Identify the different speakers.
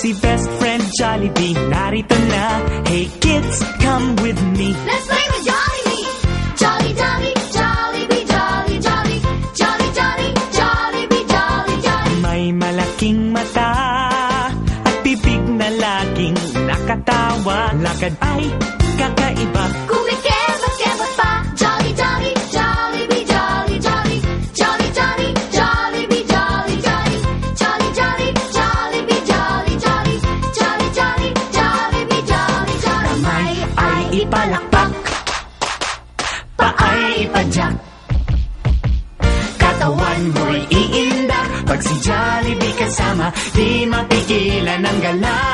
Speaker 1: Si best friend Jollibee, narito na. Hey kids, come with me.
Speaker 2: Let's play with Jollibee! Jolly, jolly, Jollibee, jolly, jolly. Jolly, jolly, Jollibee, jolly, jolly.
Speaker 1: May malaking mata at bibig na laging nakatawa. Lakad ay kakaiba.
Speaker 2: Kumikebot-kebot pa. Jolly, jolly, Jollibee, jolly, jolly. Jolly, jolly, Jollibee, jolly, jolly. Jolly, jolly, Jollibee, jolly, jolly. Jolly, jolly, Jollibee, jolly, jolly.
Speaker 1: Kamay ay ipalakpak, paay ipadyak, katawan mo'y iinda. Pag si Jollibee kasama, di mapigilan ang gala.